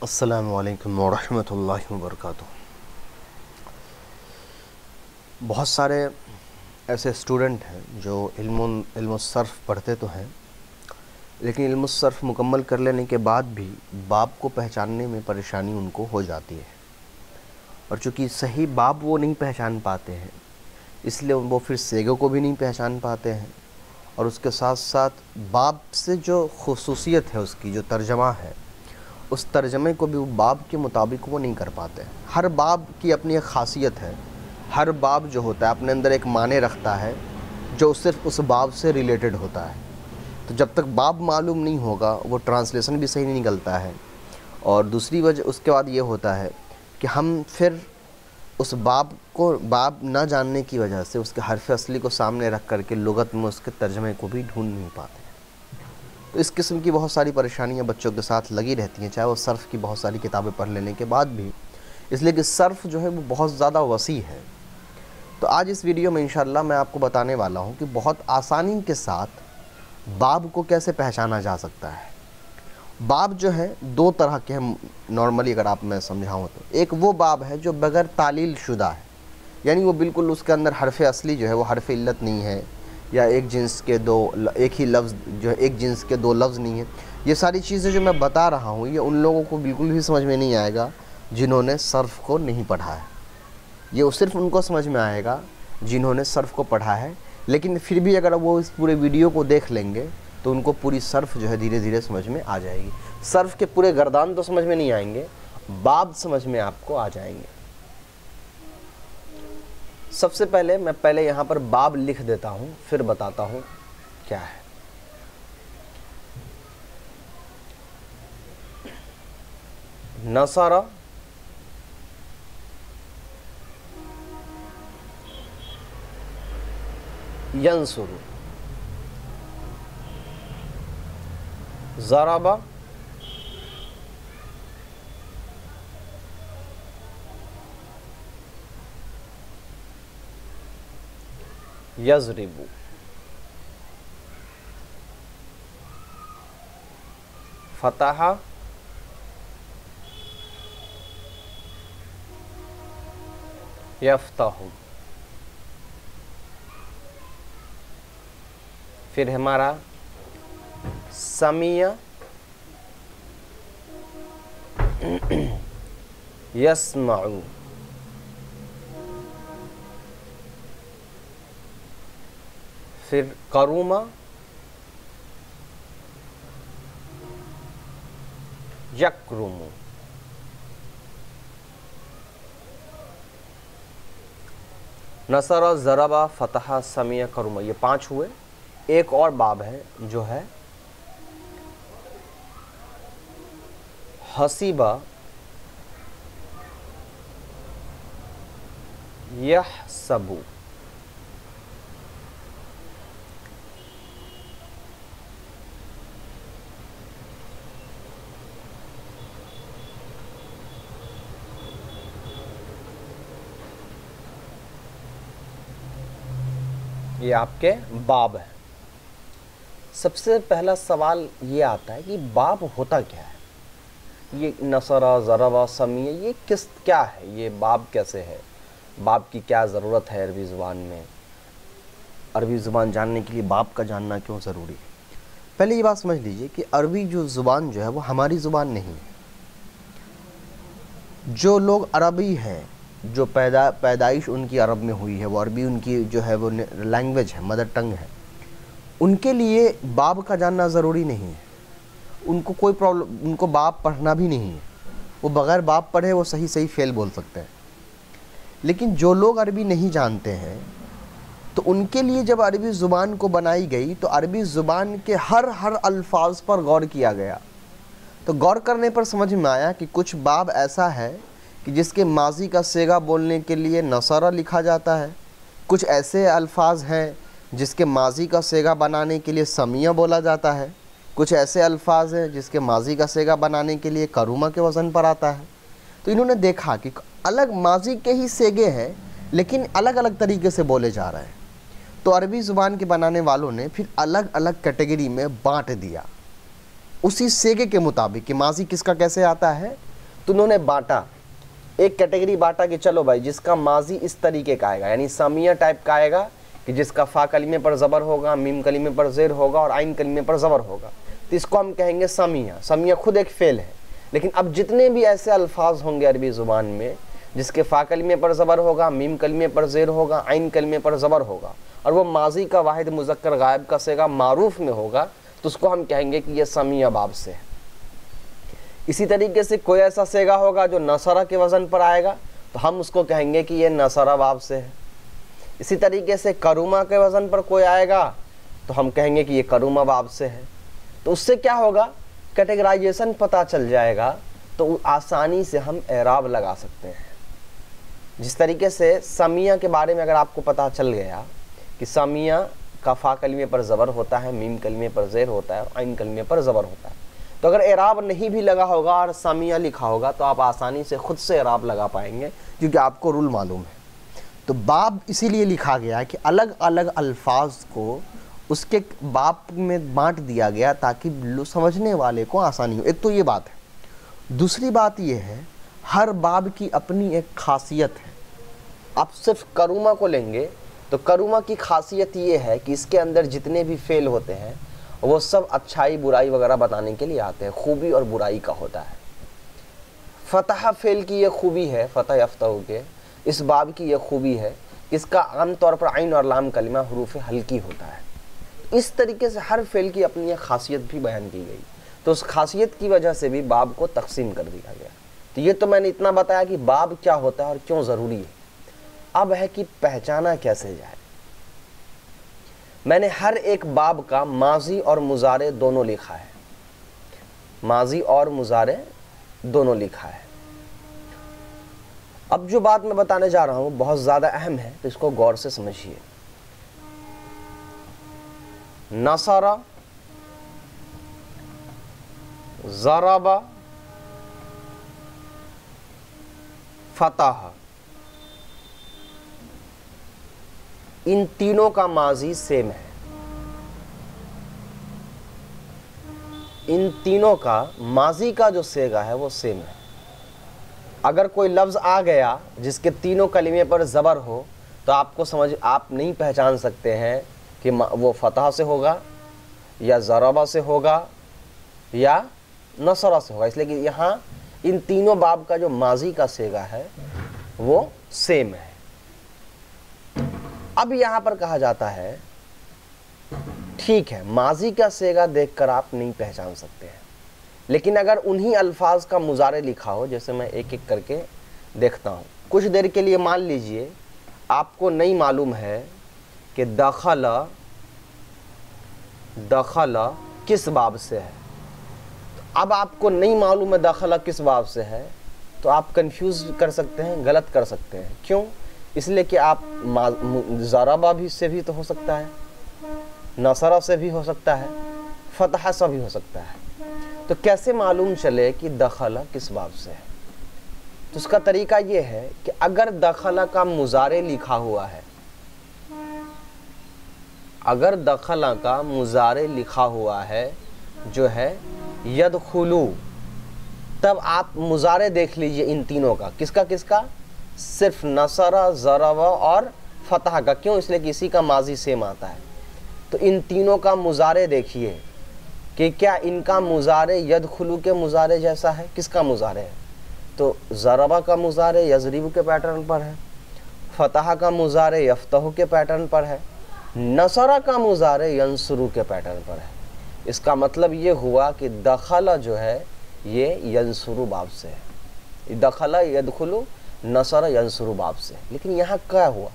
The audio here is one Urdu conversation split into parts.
السلام علیکم ورحمۃ اللہ وبرکاتہ۔ بہت سارے ایسے اسٹوڈنٹ ہیں جو علم الصرف پڑھتے تو ہیں، لیکن علم الصرف مکمل کر لینے کے بعد بھی باب کو پہچاننے میں پریشانی ان کو ہو جاتی ہے، اور چونکہ صحیح باب وہ نہیں پہچان پاتے ہیں، اس لیے وہ پھر سیگوں کو بھی نہیں پہچان پاتے ہیں، اور اس کے ساتھ ساتھ باب سے جو خصوصیت ہے، اس کی جو ترجمہ ہے، اس ترجمے کو بھی وہ باب کے مطابق وہ نہیں کر پاتے۔ ہر باب کی اپنی ایک خاصیت ہے، ہر باب جو ہوتا ہے اپنے اندر ایک معنی رکھتا ہے جو صرف اس باب سے ریلیٹڈ ہوتا ہے۔ تو جب تک باب معلوم نہیں ہوگا وہ ٹرانسلیشن بھی صحیح نہیں نکلتا ہے، اور دوسری وجہ اس کے بعد یہ ہوتا ہے کہ ہم پھر اس باب نہ جاننے کی وجہ سے اس کے حرف اصلی کو سامنے رکھ کر کے لغت میں اس کے ترجمے کو بھی ڈھونڈ نہیں پاتے۔ تو اس قسم کی بہت ساری پریشانیاں بچوں کے ساتھ لگی رہتی ہیں، چاہے وہ صرف کی بہت ساری کتابیں پڑھ لینے کے بعد بھی، اس لیے کہ صرف جو ہے وہ بہت زیادہ وسیع ہے۔ تو آج اس ویڈیو میں انشاءاللہ میں آپ کو بتانے والا ہوں کہ بہت آسانی کے ساتھ باب کو کیسے پہچانا جا سکتا ہے۔ باب جو ہے دو طرح کے ہیں نارملی، اگر آپ میں سمجھاؤں تو ایک وہ باب ہے جو بغیر تعلیل شدہ ہے، یعنی وہ بالکل اس کے اندر حرف اصلی جو ہے وہ حرف علت نہیں ہے، یا ایک ہی لفظ جو ہے ایک جنس کے دو لفظ نہیں ہیں۔ یہ ساری چیزیں جو میں بتا رہا ہوں یہ ان لوگوں کو بالکل بھی سمجھ میں نہیں آئے گا جنہوں نے صرف کو نہیں پڑھا ہے۔ یہ صرف ان کو سمجھ میں آئے گا جنہوں نے صرف کو پڑھا ہے، لیکن پھر بھی اگر وہ اس پورے ویڈیو کو دیکھ لیں گے تو ان کو پوری صرف جو ہے دھیرے دھیرے سمجھ میں آ جائے گی۔ صرف کے پورے گردان تو سمجھ میں نہیں آئیں گے، باب سمجھ میں آپ کو آ جائیں گے۔ سب سے پہلے میں یہاں پر باب لکھ دیتا ہوں، پھر بتاتا ہوں کیا ہے۔ نصر ینصر، ضرب یضرب، فتح یفتح، پھر ہمارا سمیع یسمع، پھر قروم یکرم، نصر، ضرب، فتح، سمیع، قروم، یہ 5 ہوئے۔ ایک اور باب ہے جو ہے حسیب یحسب، یہ آپ کے باب ہے۔ سب سے پہلا سوال یہ آتا ہے کہ باب ہوتا کیا ہے؟ یہ نصر، ضرب، سمیع، یہ کیا ہے؟ یہ باب کیسے ہے؟ باب کی کیا ضرورت ہے عربی زبان میں؟ عربی زبان جاننے کے لیے باب کا جاننا کیوں ضروری ہے؟ پہلے یہ بات سمجھ لیجئے کہ عربی جو زبان جو ہے وہ ہماری زبان نہیں ہے۔ جو لوگ عربی ہیں، جو پیدائش ان کی عرب میں ہوئی ہے، وہ عربی ان کی جو ہے وہ لینگویج ہے، مدر ٹنگ ہے، ان کے لیے باب کا جاننا ضروری نہیں ہے۔ ان کو کوئی پرابلم، ان کو باب پڑھنا بھی نہیں ہے، وہ بغیر باب پڑھے وہ صحیح فعل بول سکتے ہیں۔ لیکن جو لوگ عربی نہیں جانتے ہیں تو ان کے لیے جب عربی زبان کو بنائی گئی تو عربی زبان کے ہر الفاظ پر غور کیا گیا، تو غور کرنے پر سمجھ میں آیا کہ کچھ باب ایسا ہے کہ جس کے ماضی کا صیغہ بولنے کے لیے نصر لکھا جاتا ہے، کچھ ایسے الفاظ ہیں جس کے ماضی کا صیغہ بنانے کے لیے سمیع بولا جاتا ہے، کچھ ایسے الفاظ ہیں جس کے ماضی کا صیغہ بنانے کے لیے کرومہ کے وزن پر آتا ہے۔ تو انہوں نے دیکھا کہ الگ ماضی کے ہی صیغے ہیں لیکن الگ الگ طریقے سے بولے جا رہے ہیں، تو عربی زبان کے بنانے والوں نے پھر الگ الگ کیٹیگری میں بانٹ دیا اسی صیغے کے مطابق کہ ماضی کس کا کیسے آتا ہے تو انہوں نے بانٹا، ایک کیٹیگری بانٹا کہ چلو بھائی جس کا ماضی اس طریقے کا آئے گا، یعنی سامیہ ٹائپ کا آئے گا کہ جس کا فا کلمے پر زبر ہوگا، میم کلمے پر زیر ہوگا اور عین کلمے پر زبر ہوگا، تو اس کو ہم کہیں گے سامیہ۔ سامیہ خود ایک فعل ہے، لیکن اب جتنے بھی ایسے الفاظ ہوں گے عربی زبان میں جس کے فا کلمے پر زبر ہوگا، میم کلمے پر زیر ہوگا، عین کلمے پر زبر ہوگا اور وہ ماضی کا واحد مذکر غائب کا صیغہ معروف میں ہوگا، تو اس کو ہم کہیں گے کہ یہ سامیہ باب سے ہے۔ اسی طریقے سے کوئی ایسا صیغہ ہوگا جو نصرہ کے وزن پر آئے گا تو ہم اس کو کہیں گے کہ یہ نصرہ باب سے ہے۔ اسی طریقے سے کرومہ کے وزن پر کوئی آئے گا تو ہم کہیں گے کہ یہ کرومہ باب سے ہے۔ تو اس سے کیا ہوگا، کیٹیگرائزیشن پتہ چل جائے گا، تو آسانی سے ہم اعراب لگا سکتے ہیں۔ جس طریقے سے سامیہ کے بارے میں اگر آپ کو پتہ چل گیا کہ سامیہ کا فا کلمے پر زبر ہوتا ہے، میم کلمے پر زیر ہوتا ہے اور عین کلمے پر زبر ہوتا ہے، تو اگر اعراب نہیں بھی لگا ہوگا اور سامیہ لکھا ہوگا تو آپ آسانی سے خود سے اعراب لگا پائیں گے، کیونکہ آپ کو رول معلوم ہے۔ تو باب اسی لیے لکھا گیا کہ الگ الگ الفاظ کو اس کے باب میں بانٹ دیا گیا تاکہ سمجھنے والے کو آسانی ہو۔ ایک تو یہ بات ہے۔ دوسری بات یہ ہے، ہر باب کی اپنی ایک خاصیت ہے۔ آپ صرف کرومہ کو لیں گے تو کرومہ کی خاصیت یہ ہے کہ اس کے اندر جتنے بھی فعل ہوتے ہیں وہ سب اچھائی برائی وغیرہ بتانے کے لیے آتے ہیں، خوبی اور برائی کا ہوتا ہے۔ فتح فعل کی یہ خوبی ہے، فتح یفتح کے اس باب کی یہ خوبی ہے کہ اس کا عام طور پر عین اور لام کلمہ حروف ہلکی ہوتا ہے۔ اس طریقے سے ہر فعل کی اپنی ایک خاصیت بھی بیان کی گئی، تو اس خاصیت کی وجہ سے بھی باب کو تقسیم کر دیا گیا۔ تو یہ تو میں نے اتنا بتایا کہ باب کیا ہوتا ہے اور کیوں ضروری ہے۔ اب ہے کہ پہچانا کیسے جائے۔ میں نے ہر ایک باب کا ماضی اور مضارع دونوں لکھا ہے، ماضی اور مضارع دونوں لکھا ہے۔ اب جو بات میں بتانے جا رہا ہوں بہت زیادہ اہم ہے، تو اس کو غور سے سمجھیے۔ نصر، ضرب، فتح، ان تینوں کا ماضی سیم ہے۔ ان تینوں کا ماضی کا جو صیغہ ہے وہ سیم ہے۔ اگر کوئی لفظ آ گیا جس کے تینوں کلمے پر زبر ہو تو آپ نہیں پہچان سکتے ہیں کہ وہ فتح سے ہوگا یا ضربہ سے ہوگا یا نصرہ سے ہوگا، اس لیے کہ یہاں ان تینوں باب کا جو ماضی کا صیغہ ہے وہ سیم ہے۔ اب یہاں پر کہا جاتا ہے ٹھیک ہے ماضی کا صیغہ دیکھ کر آپ نہیں پہچان سکتے ہیں، لیکن اگر انہی الفاظ کا مضارع لکھا ہو، جیسے میں ایک ایک کر کے دیکھتا ہوں، کچھ دیر کے لیے مان لیجئے آپ کو نہیں معلوم ہے کہ دخل کس باب سے ہے۔ اب آپ کو نہیں معلوم ہے دخل کس باب سے ہے تو آپ کنفیوز کر سکتے ہیں، غلط کر سکتے ہیں۔ کیوں؟ اس لیے کہ آپ ضربہ بھی سے بھی تو ہو سکتا ہے، نصرہ سے بھی ہو سکتا ہے، فتح سے بھی ہو سکتا ہے، تو کیسے معلوم چلے کہ دخل کس باب سے ہے؟ تو اس کا طریقہ یہ ہے کہ اگر دخل کا مضارع لکھا ہوا ہے، اگر دخل کا مضارع لکھا ہوا ہے جو ہے یدخلو، تب آپ مضارع دیکھ لیجئے ان تینوں کا، کس کا صرف نصرہ، ضرب اور فتح کا۔ کیوں؟ اس لیے کہ اسی کا ماضی سیم آتا ہے۔ تو ان تینوں کا مضارع دیکھیے کہ کیا ان کا مضارع یدخلو کے مضارع جیسا ہے؟ کس کا مضارع ہے؟ تو ضربہ کا مضارع یضرب کے پیٹرن پر ہے، فتح کا مضارع یفتح کے پیٹرن پر ہے، نصرہ کا مضارع ینصرو کے پیٹرن پر ہے۔ اس کا مطلب یہ ہوا کہ دخل جو ہے یہ ینصرو باب سے ہے، دخل یدخلو نصر ینصرو باب سے۔ لیکن یہاں کیا ہوا،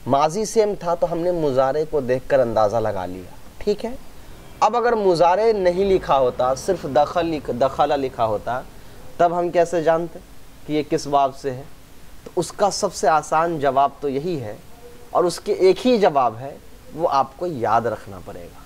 ماضی سیم تھا تو ہم نے مضارع کو دیکھ کر اندازہ لگا لیا، ٹھیک ہے۔ اب اگر مضارع نہیں لکھا ہوتا، صرف دخل لکھا ہوتا، تب ہم کیسے جانتے کہ یہ کس باب سے ہے؟ تو اس کا سب سے آسان جواب تو یہی ہے، اور اس کے ایک ہی جواب ہے، وہ آپ کو یاد رکھنا پڑے گا۔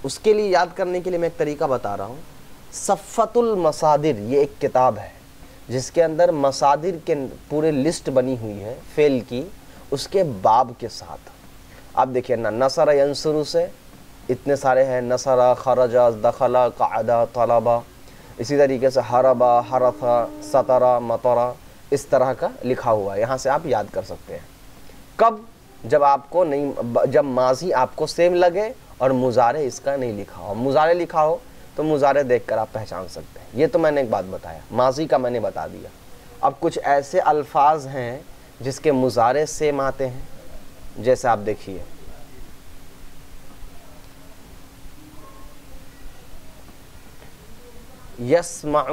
اس کے لیے یاد کرنے کے لیے میں ایک طریقہ بتا رہا ہوں۔ صفۃ المصادر یہ ایک کتاب ہے جس کے اندر مصادر کے پورے لسٹ بنی ہوئی ہے فعل کی، اس کے باب کے ساتھ۔ آپ دیکھیے نا، نصر ینصرو سے اتنے سارے ہیں، نصر، خرج، دخل، قعد، طلب، اسی طریقے سے حربا، حرثا، سطرا، مطرا، اس طرح کا لکھا ہوا ہے، یہاں سے آپ یاد کر سکتے ہیں۔ کب؟ جب آپ کو نہیں، جب ماضی آپ کو سیم لگے اور مضارع اس کا نہیں لکھا ہو۔ مضارع لکھا ہو تو مضارع دیکھ کر آپ پہچان سکتے ہیں۔ یہ تو میں نے ایک بات بتایا، ماضی کا میں نے بتا دیا۔ اب کچھ ایسے الفاظ ہیں جس کے مضارع سیم آتے ہیں، جیسے آپ دیکھیے یسمع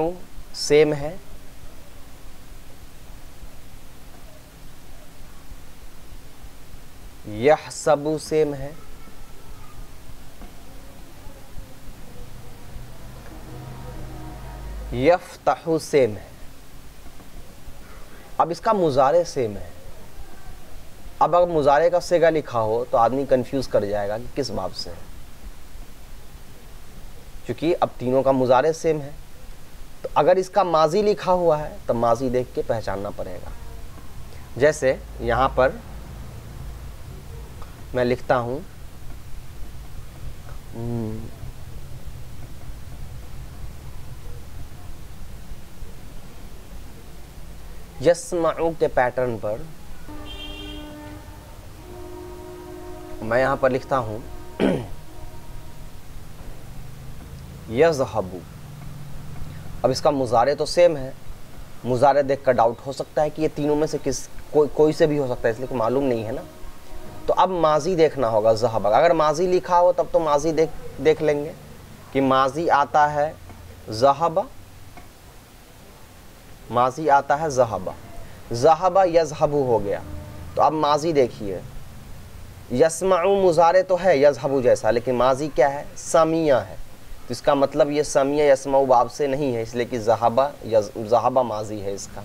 سیم ہے، یحسب سیم ہے، یفتح سیم ہے۔ اب اس کا مضارع سیم ہے۔ اب اگر مضارع کا صیغہ لکھا ہو تو آدمی کنفیوز کر جائے گا کہ کس باب سے ہے، کیونکہ اب تینوں کا مضارع سیم ہے۔ تو اگر اس کا ماضی لکھا ہوا ہے تو ماضی دیکھ کے پہچاننا پڑے گا۔ جیسے یہاں پر میں لکھتا ہوں یسمعو کے پیٹرن پر میں یہاں پر لکھتا ہوں یذہبو۔ اب اس کا مضارع تو سیم ہے، مضارع دیکھ کر ڈاؤٹ ہو سکتا ہے کہ یہ تینوں میں سے کوئی سے بھی ہو سکتا ہے، اس لیے کہ معلوم نہیں ہے نا۔ تو اب ماضی دیکھنا ہوگا ذہب۔ اگر ماضی لکھا ہو تب تو ماضی دیکھ لیں گے کہ ماضی آتا ہے ذہب، ماضی آتا ہے ذہب، ذہب یذہب ہو گیا۔ تو اب ماضی دیکھیے، یسمعو مضارع تو ہے یذہب جیسا، لیکن ماضی کیا ہے؟ سمیع ہے۔ تو اس کا مطلب یہ سمیع یسمعو باب سے نہیں ہے، اس لیے کہ ذہب ماضی ہے اس کا،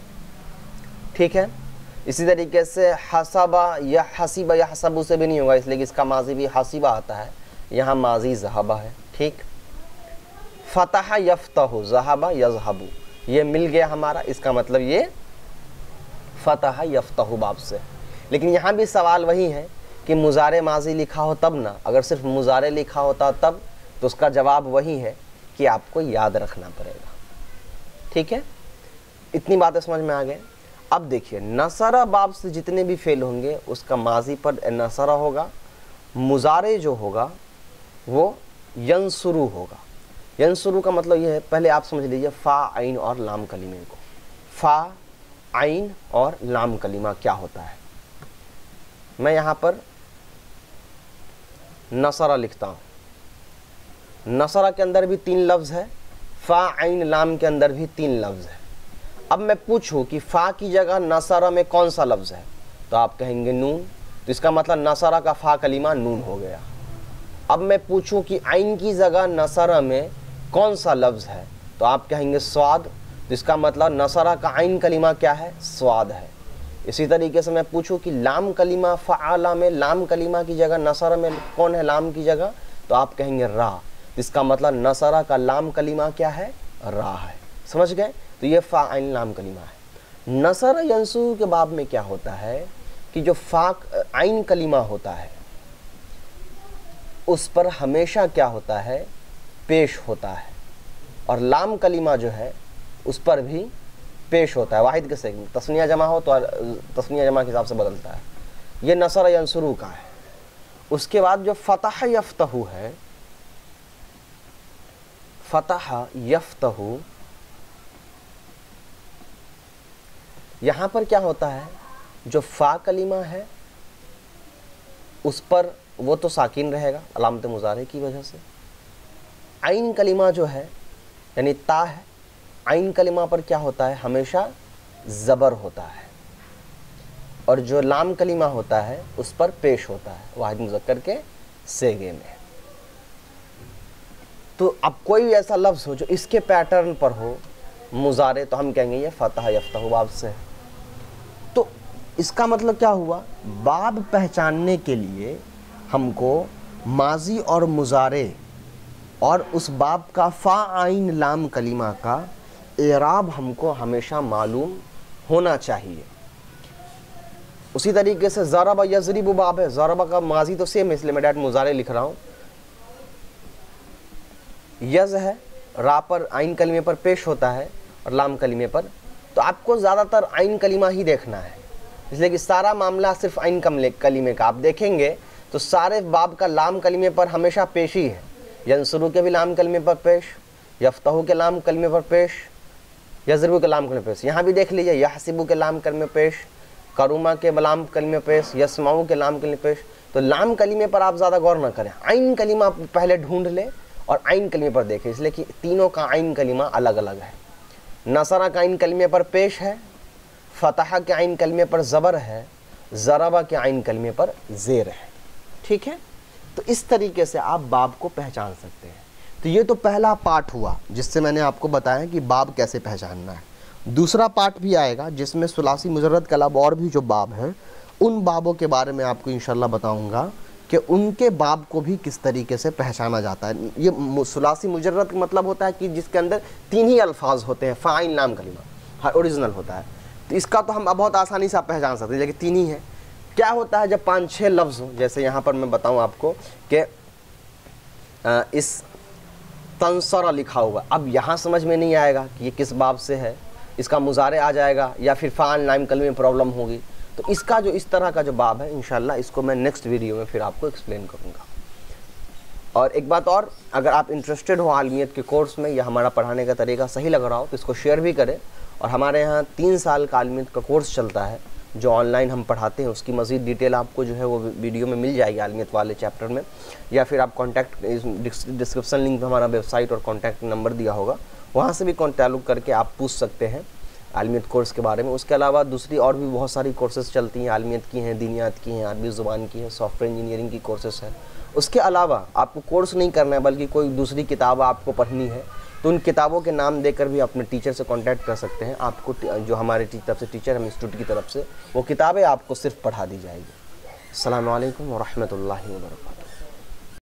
ٹھیک ہے۔ اسی طریقے سے حسبہ یا حسیبہ یا حسبو سے بھی نہیں ہوگا، اس لیے کہ اس کا ماضی بھی حسیبہ آتا ہے، یہاں ماضی ذہبہ ہے، ٹھیک۔ فتح یفتح، ذہبہ یذہبو، یہ مل گیا ہمارا، اس کا مطلب یہ فتح یفتح باب سے۔ لیکن یہاں بھی سوال وہی ہے کہ مضارع ماضی لکھا ہو تب نہ، اگر صرف مضارع لکھا ہوتا تب تو اس کا جواب وہی ہے کہ آپ کو یاد رکھنا پڑے گا، ٹھیک ہے۔ اتنی باتیں سمجھ میں آ گئے۔ اب دیکھیے نصرہ باب سے جتنے بھی فعل ہوں گے اس کا ماضی پر نصرہ ہوگا، مضارع جو ہوگا وہ ینصرو ہوگا۔ ینصرو کا مطلب یہ ہے، پہلے آپ سمجھ لیجئے فا عین اور لام کلمے کو۔ فا عین اور لام کلمہ کیا ہوتا ہے؟ میں یہاں پر نصرہ لکھتا ہوں، نصرہ کے اندر بھی 3 لفظ ہے، فا عین لام کے اندر بھی 3 لفظ ہے۔ اب میں پوچھوں کہ فا کی جگہ نصرہ میں کون سا لفظ ہے تو آپ کہیں گے نون، تو اس کا مطلب نصرہ کا فا کلمہ نون ہو گیا۔ اب میں پوچھوں کہ عین کی جگہ نصرہ میں کون سا لفظ ہے تو آپ کہیں گے صاد، تو اس کا مطلب نصرہ کا عین کلمہ کیا ہے؟ صاد ہے۔ اسی طریقے سے میں پوچھوں کہ لام کلمہ فعالہ میں لام کلمہ کی جگہ نصرہ میں کون ہے لام کی جگہ، تو آپ کہیں گے را، اس کا مطلب نصرہ کا لام کلمہ کیا ہے؟ را ہے۔ سمجھ گئے؟ تو یہ فا عین لام کلمہ ہے۔ نصر ینصرو کے باب میں کیا ہوتا ہے کہ جو فا عین کلمہ ہوتا ہے اس پر ہمیشہ کیا ہوتا ہے؟ پیش ہوتا ہے، اور لام کلمہ جو ہے اس پر بھی پیش ہوتا ہے، واحد کے صیغے میں۔ تثنیہ جمع ہو تو تثنیہ جمع کے حساب سے بدلتا ہے۔ یہ نصر ینصرو کا ہے۔ اس کے بعد جو فتح یفتح ہے، فتح یفتح، یہاں پر کیا ہوتا ہے؟ جو فا کلمہ ہے اس پر وہ تو ساکن رہے گا علامت مضارع کی وجہ سے، عین کلمہ جو ہے یعنی تا ہے، عین کلمہ پر کیا ہوتا ہے؟ ہمیشہ زبر ہوتا ہے، اور جو لام کلمہ ہوتا ہے اس پر پیش ہوتا ہے واحد مذکر کے صیغے میں۔ تو اب کوئی ایسا لفظ ہو جو اس کے پیٹرن پر ہو مضارع، تو ہم کہیں گے یہ فتح یفتح باب سے ہے۔ تو اس کا مطلب کیا ہوا؟ باب پہچاننے کے لیے ہم کو ماضی اور مضارع اور اس باب کا فا عین لام کلمہ کا اعراب ہم کو ہمیشہ معلوم ہونا چاہیے۔ اسی طریقے سے ضرب یضرب باب ہے، ضرب کا ماضی تو سیم ہے، اس لیے میں ڈائریکٹ مضارع لکھ رہا ہوں۔ یز ہے، را پر عین کلمے پر پیش ہوتا ہے اور لام کلمے پر، تو آپ کو زیادہ تر عین کلمہ ہی دیکھنا ہے، اس لیے کہ سارا معاملہ صرف عین کلمے کا آپ دیکھیں گے تو سارے باب کا لام کلمے پر ہمیشہ پیش ہی ہے۔ ینصرو کے بھی لام کلمے پر پیش، یفتحو کے لام کلمے پر پیش، یضربو کے لام کلمے پر پیش، یہاں بھی دیکھ لیجئے یحسبو کے لام کلمے پیش، کروما کے لام کلمے پیش، یسمعو کے لام کلمے پیش۔ تو لام کلمے پر آپ زیادہ غور نہ کریں، عین کلمہ پہلے ڈھونڈ لیں اور عین کلمے پر دیکھیں، اس لیے کہ تینوں کا عین کلمہ الگ الگ ہے۔ نصرہ کا عین کلمے پر پیش ہے، فتح کے عین کلمے پر زبر ہے، ضربہ کے عین کلمے پر زیر ہے، ٹھیک ہے؟ تو اس طریقے سے آپ باب کو پہچان سکتے ہیں۔ تو یہ تو پہلا پارٹ ہوا جس سے میں نے آپ کو بتایا کہ باب کیسے پہچاننا ہے۔ دوسرا پارٹ بھی آئے گا جس میں ثلاثی مجرد کے علاوہ اور بھی جو باب ہیں ان بابوں کے بارے میں آپ کو انشاءاللہ بتاؤں گا کہ ان کے باب کو بھی کس طریقے سے پہچانا جاتا ہے۔ یہ ثلاثی مجرد کا مطلب ہوتا ہے کہ جس کے اندر تین ہی الفاظ ہوتے ہیں، فاعل لام کلمہ، ہر اوریجنل ہوتا ہے، تو اس کا تو ہم بہت آسانی سے آپ پہچان سکتے ہیں، لیکن تین ہی ہیں۔ کیا ہوتا ہے جب 5-6 لفظ ہوں، جیسے یہاں پر میں بتاؤں آپ کو کہ اس تنصر لکھا ہوا، اب یہاں سمجھ میں نہیں آئے گا کہ یہ کس باب سے ہے، اس کا مضارع آ جائے گا یا پھر فاعل لام کلمے میں پرابلم ہوگی، تو اس کا جو اس طرح کا جو باب ہے انشاءاللہ اس کو میں نیکسٹ ویڈیو میں پھر آپ کو ایکسپلین کروں گا۔ اور ایک بات اور، اگر آپ انٹرسٹڈ ہو عالمیت کے کورس میں یا ہمارا پڑھانے کا طریقہ صحیح لگ رہا ہو تو اس کو شیئر بھی کریں، اور ہمارے یہاں 3 سال کا عالمیت کا کورس چلتا ہے جو آن لائن ہم پڑھاتے ہیں، اس کی مزید ڈیٹیل آپ کو جو ہے وہ ویڈیو میں مل جائے گی عالمیت والے چیپٹر میں، یا پھر آپ کانٹیکٹ ڈسکرپشن لنک پہ ہمارا ویب سائٹ اور کانٹیکٹ نمبر دیا ہوگا، وہاں سے بھی تعلق کر کے آپ پوچھ سکتے ہیں عالمیت کورس کے بارے میں۔ اس کے علاوہ دوسری اور بھی بہت ساری کورسز چلتی ہیں، عالمیت کی ہیں، دینیات کی ہیں، عربی زبان کی ہیں، سافٹ ویئر انجینئرنگ کی کورسز ہیں۔ اس کے علاوہ آپ کو کورس نہیں کرنا ہے بلکہ کوئی دوسری کتاب آپ کو پڑھنی ہے تو ان کتابوں کے نام دے کر بھی اپنے ٹیچر سے کانٹیکٹ کر سکتے ہیں۔ آپ کو جو ہمارے طرف سے ٹیچر ہم انسٹیٹیوٹ کی طرف سے وہ کتابیں آپ کو صرف پڑھا دی جائے گی۔ السلام علیکم ورحمۃ اللہ وبرکاتہ۔